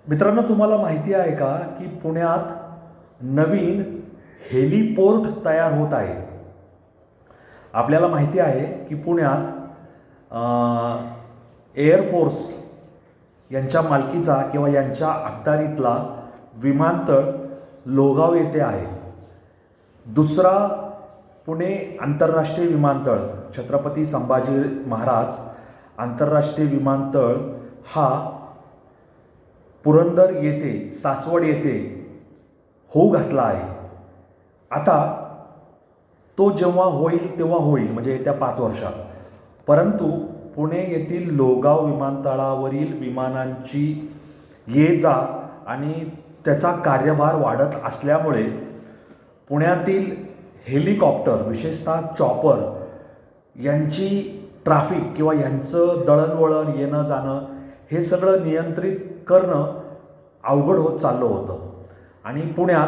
मित्रांनो, तुम्हाला माहिती आहे का की पुण्यात नवीन हेलिपोर्ट तयार होत आहे. आपल्याला माहिती आहे की पुण्यात एअरफोर्स यांच्या मालकीचा किंवा यांच्या अखत्यारीतला विमानतळ लोहगाव येथे आहे. दुसरा पुणे आंतरराष्ट्रीय विमानतळ, छत्रपती संभाजी महाराज आंतरराष्ट्रीय विमानतळ हा पुरंदर येथे, सासवड येथे होऊ घातला आहे. आता तो जेव्हा होईल तेव्हा होईल, म्हणजे येत्या 5 वर्षात. परंतु पुणे येथील लोहगाव विमानतळावरील विमानांची ये जा आणि त्याचा कार्यभार वाढत असल्यामुळे पुण्यातील हेलिकॉप्टर, विशेषतः चॉपर यांची ट्रॅफिक किंवा यांचं दळणवळण, येणं जाणं हे सगळं नियंत्रित करणं अवघड होत चाललं होतं. आणि पुण्यात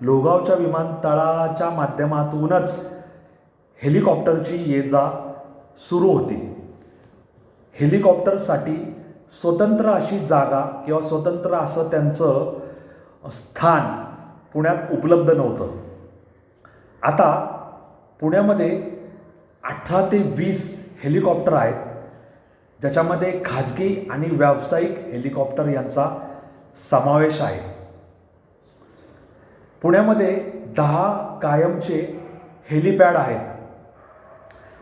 लोहगावच्या विमानतळाच्या माध्यमातूनच हेलिकॉप्टरची ये जा सुरू होती. हेलिकॉप्टरसाठी स्वतंत्र अशी जागा किंवा स्वतंत्र असं त्यांचं स्थान पुण्यात उपलब्ध नव्हतं. आता पुण्यामध्ये 18 ते 20 हेलिकॉप्टर आहेत, ज्याच्यामध्ये खाजगी आणि व्यावसायिक हेलिकॉप्टर यांचा समावेश आहे. पुण्यामध्ये 10 कायमचे हेलिपॅड आहेत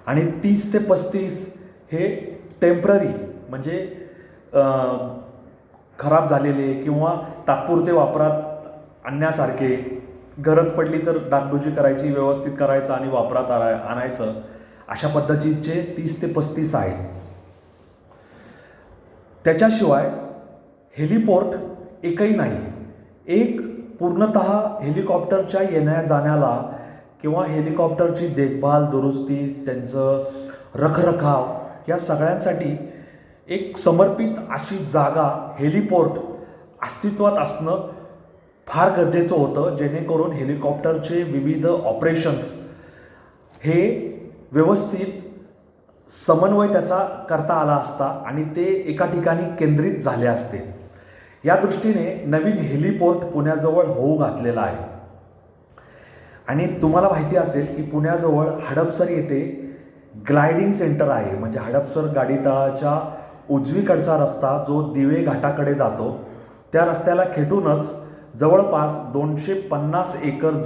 आणि 30 ते 35 हे टेम्पररी, म्हणजे खराब झालेले किंवा तात्पुरते वापरात आणण्यासारखे, गरज पडली तर डागडुजी करायची, व्यवस्थित करायचं आणि वापरात आणायचं, अशा पद्धतीचे 30 ते 35 आहेत. त्याच्याशिवाय हेलिपोर्ट एकही नाही. एक पूर्णतः हेलिकॉप्टरच्या येण्या जाण्याला किंवा हेलिकॉप्टरची देखभाल, दुरुस्ती, त्यांचं रखरखाव या सगळ्यांसाठी एक समर्पित अशी जागा, हेलिपोर्ट अस्तित्वात असणं फार गरजेचं होतं, जेणेकरून हेलिकॉप्टरचे विविध ऑपरेशन्स हे व्यवस्थित समन्वय त्याचा करता आला असता आणि ते एका ठिकाणी केंद्रित झाले असते. या दृष्टीने नवीन हेलिपोर्ट पुण्याजवळ होऊ घातलेला आहे. आणि तुम्हाला माहिती असेल की पुण्याजवळ हडपसर येथे ग्लायडिंग सेंटर आहे. म्हणजे हडपसर गाडीतळाच्या उजवीकडचा रस्ता जो दिवे घाटाकडे जातो, त्या रस्त्याला खेटूनच जवळपास 250 एकर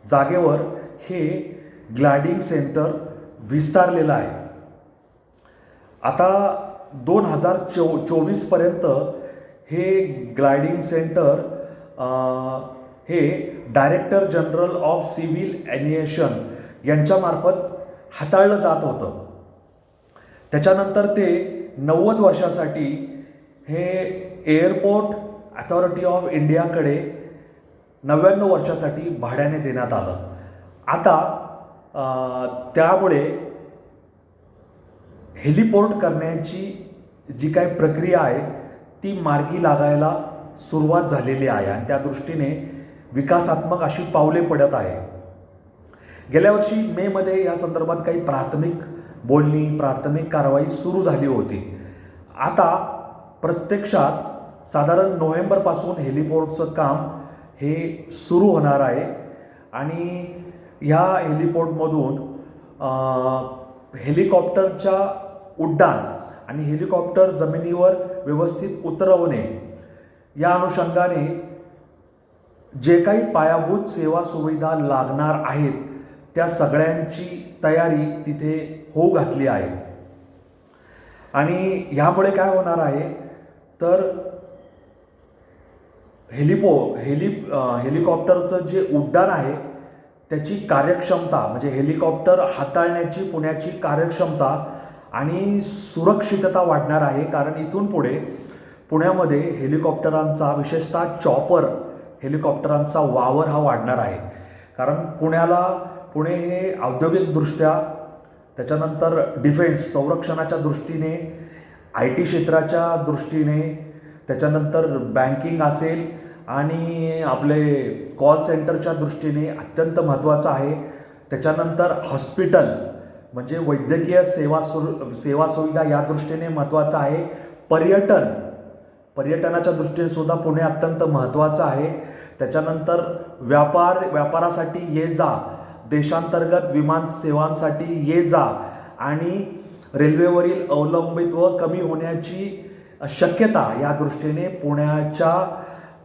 जागेवर हे ग्लायडिंग सेंटर विस्तारलेलं आहे. आता 2024 पर्यंत हे ग्लायडिंग सेंटर हे director general of civil aviation यांच्यामार्फत हाताळलं जात होतं. त्याच्यानंतर ते 90 वर्षासाठी हे एअरपोर्ट अथॉरिटी ऑफ इंडियाकडे 99 वर्षासाठी भाड्याने देण्यात आलं. आता त्यामुळे हेलिपोर्ट करण्याची जी काही प्रक्रिया आहे ती मार्गी लागायला सुरुवात झालेली आहे आणि त्या दृष्टीने विकासात्मक अशी पावले पडत आहे. गेल्या वर्षी मेमध्ये या संदर्भात काही प्राथमिक कारवाई सुरू झाली होती. आता प्रत्यक्षात साधारण नोव्हेंबरपासून हेलिपोर्टचं काम हे सुरू होणार आहे आणि ह्या हेलिपोर्टमधून हेलिकॉप्टरच्या उड्डाण आणि हेलिकॉप्टर जमिनीवर व्यवस्थित उतरवणे या अनुषंगाने जे काही पायाभूत सेवा सुविधा लागणार आहेत त्या सगळ्यांची तयारी तिथे होऊ घातली आहे. आणि ह्यामुळे काय होणार आहे तर हेलिकॉप्टरचं जे उड्डाण आहे त्याची कार्यक्षमता, म्हणजे हेलिकॉप्टर हाताळण्याची पुण्याची कार्यक्षमता आणि सुरक्षितता वाढणार आहे. कारण इथून पुढे पुण्यामध्ये हेलिकॉप्टरांचा, विशेषतः चॉपर हेलिकॉप्टरांचा वावर हा वाढणार आहे. कारण पुणे हे औद्योगिकदृष्ट्या, त्याच्यानंतर डिफेन्स संरक्षणाच्या दृष्टीने, IT क्षेत्राच्या दृष्टीने, त्याच्यानंतर बँकिंग असेल आणि आपले कॉल सेंटरच्या दृष्टीने अत्यंत महत्त्वाचं आहे. त्याच्यानंतर हॉस्पिटल म्हणजे वैद्यकीय सेवा सुविधा या दृष्टीने महत्त्वाचं आहे. पर्यटन पर्यटनाच्या दृष्टीने सुद्धा पुणे अत्यंत महत्त्वाचं आहे. त्याच्यानंतर व्यापारासाठी ये जा, देशांतर्गत विमान सेवांसाठी ये जा आणि रेल्वेवरील अवलंबित्व कमी होण्याची शक्यता या दृष्टीने पुण्याच्या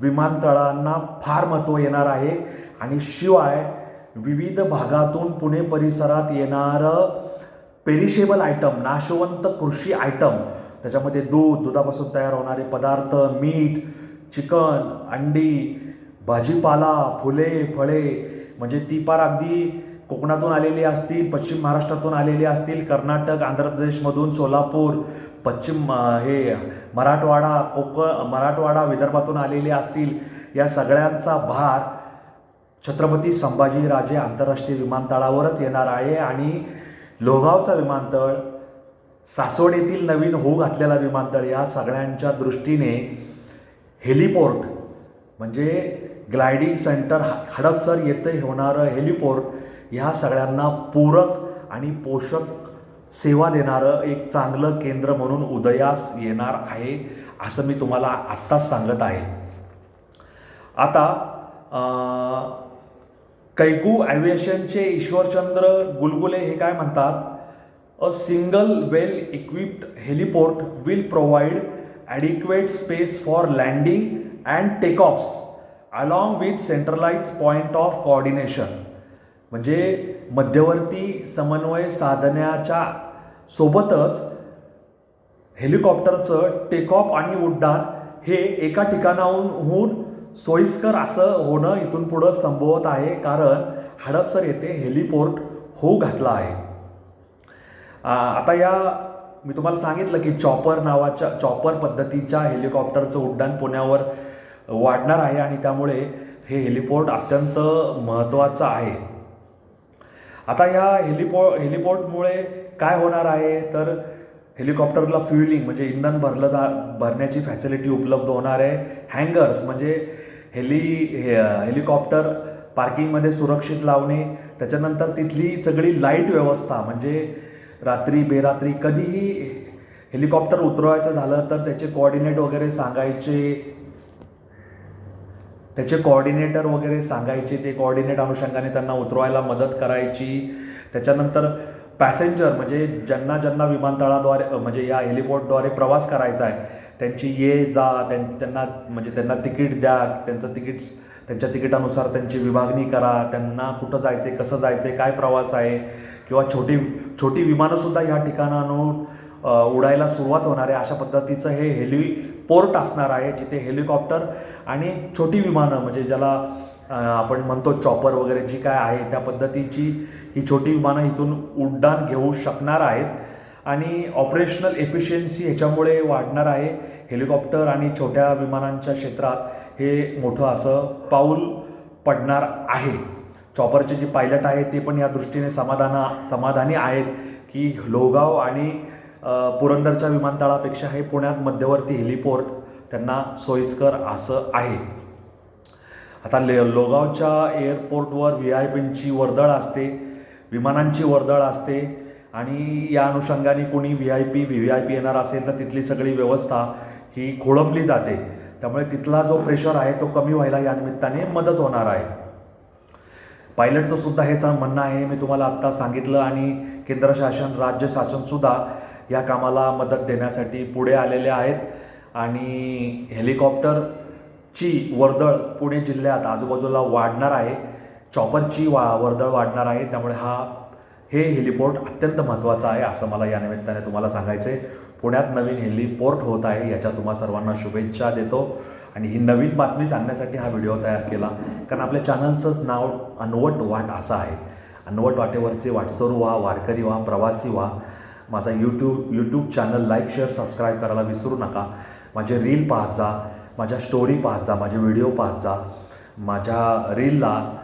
विमानतळांना फार महत्त्व येणार आहे. आणि शिवाय विविध भागातून पुणे परिसरात येणारं पेरिशेबल आयटम, नाशवंत कृषी आयटम, त्याच्यामध्ये दूध, दुधापासून तयार होणारे पदार्थ, मीठ, चिकन, अंडी, भाजीपाला, फुले, फळे, म्हणजे ती पार अगदी कोकणातून आलेली असतील, पश्चिम महाराष्ट्रातून आलेली असतील, कर्नाटक, आंध्र प्रदेशमधून, सोलापूर, पश्चिम मराठवाडा, विदर्भातून आलेले असतील, या सगळ्यांचा भार छत्रपती संभाजीराजे आंतरराष्ट्रीय विमानतळावरच येणार आहे. आणि लोहगावचा विमानतळ, सासवड येथील नवीन होऊ घातलेला विमानतळ, या सगळ्यांच्या दृष्टीने हेलिपोर्ट म्हणजे ग्लायडिंग सेंटर, हडपसर येथे होणारं हेलिपोर्ट, ह्या सगळ्यांना पूरक आणि पोषक सेवा देणारं एक चांगलं केंद्र म्हणून उदयास येणार आहे, असं मी तुम्हाला आत्ताच सांगत आहे. आता कैकू ॲव्हिएशनचे ईश्वरचंद्र गुलगुले हे काय म्हणतात, a single well equipped heliport will provide adequate space for landing and takeoffs along with centralise point of coordination. म्हणजे मध्यवर्ती समन्वय साधण्याच्या सोबतच हेलिकॉप्टरचं टेकऑफ आणि उड्डाण हे एका ठिकाणाहून सोयीस्कर असं होणं इथून पुढं संभवत आहे, कारण हडपसर येथे हेलिपोर्ट होऊ घातला आहे. आता मी तुम्हाला सांगितलं की चॉपर पद्धतीच्या हेलिकॉप्टरचं उड्डाण पुण्यावर वाढणार आहे आणि त्यामुळे हे हेलिपोर्ट अत्यंत महत्त्वाचं आहे. आता ह्या हेलिपोर्टमुळे काय होणार आहे, तर हेलिकॉप्टरला फ्युलिंग म्हणजे इंधन भरण्याची फॅसिलिटी उपलब्ध होणार आहे. हँगर्स म्हणजे हेलिकॉप्टर पार्किंगमध्ये सुरक्षित लावणे, त्याच्यानंतर तिथली सगळी लाईट व्यवस्था, म्हणजे रात्री बेरात्री कधीही हेलिकॉप्टर उतरवायचं झालं तर त्याचे कोऑर्डिनेटर वगैरे सांगायचे, ते कोऑर्डिनेट अनुषंगाने त्यांना उतरवायला मदत करायची. त्याच्यानंतर पॅसेंजर म्हणजे ज्यांना विमानतळाद्वारे म्हणजे या हेलिपोर्टद्वारे प्रवास करायचा आहे, त्यांची ये जा, त्यांना तिकीट द्या, त्यांच्या तिकिटानुसार त्यांची विभागणी करा, त्यांना कुठं जायचं आहे, कसं जायचं आहे, काय प्रवास आहे, किंवा छोटी विमानंसुद्धा ह्या ठिकाणाहून उडायला सुरुवात होणार आहे. अशा पद्धतीचं हे हेलिपोर्ट असणार आहे, जिथे हेलिकॉप्टर आणि छोटी विमानं म्हणजे ज्याला आपण म्हणतो चॉपर वगैरे जी काय आहे त्या पद्धतीची ही छोटी विमानं इथून उड्डाण घेऊ शकणार आहेत. आणि ऑपरेशनल एफिशियन्सी ह्याच्यामुळे वाढणार आहे. हेलिकॉप्टर आणि छोट्या विमानांच्या क्षेत्रात हे मोठं असं पाऊल पडणार आहे. चॉपरचे जे पायलट आहेत ते पण या दृष्टीने समाधानी आहेत की लोहगाव आणि पुरंदरच्या विमानतळापेक्षा हे पुण्यात मध्यवर्ती हेलिपोर्ट त्यांना सोयीस्कर असं आहे. आता लोहगावच्या एअरपोर्टवर VIPंची वर्दळ असते, विमानांची वर्दळ असते आणि या अनुषंगाने कोणी VVIP येणार असेल तर तिथली सगळी व्यवस्था ही खोळंबली जाते. त्यामुळे तिथला जो प्रेशर आहे तो कमी व्हायला या निमित्ताने मदत होणार आहे. पायलटचं सुद्धा हेच म्हणणं आहे, मी तुम्हाला आत्ता सांगितलं. आणि केंद्र शासन, राज्य शासनसुद्धा या कामाला मदत देण्यासाठी पुढे आलेले आहेत. आणि हेलिकॉप्टरची वर्दळ पुणे जिल्ह्यात आजूबाजूला वाढणार आहे, चॉपरची वर्दळ वाढणार आहे. त्यामुळे हे हेलिपोर्ट अत्यंत महत्त्वाचं आहे असं मला या निमित्ताने तुम्हाला सांगायचं आहे. पुण्यात नवीन हेलिपोर्ट होत आहे, याच्या तुम्हा सर्वांना शुभेच्छा देतो. आणि ही नवीन बातमी सांगण्यासाठी हा व्हिडिओ तयार केला, कारण आपल्या चॅनलचंच नाव अनवट वाट असं आहे. अनवट वाटेवरचे वाटसरू व्हा, वारकरी व्हा, प्रवासी व्हा. माझा YouTube channel like, share, subscribe करायला विसरू नका. माझे रील पाहत जा, माझ्या स्टोरी पाहत जा, माझे व्हिडिओ पाहत जा. माझ्या रीलला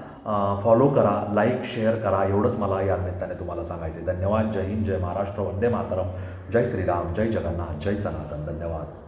फॉलो करा, लाईक, शेअर करा. एवढंच मला या निमित्ताने तुम्हाला सांगायचे. धन्यवाद. जय हिंद, जय महाराष्ट्र, वंदे मातरम, जय श्रीराम, जय जगन्नाथ, जय सनातन. धन्यवाद.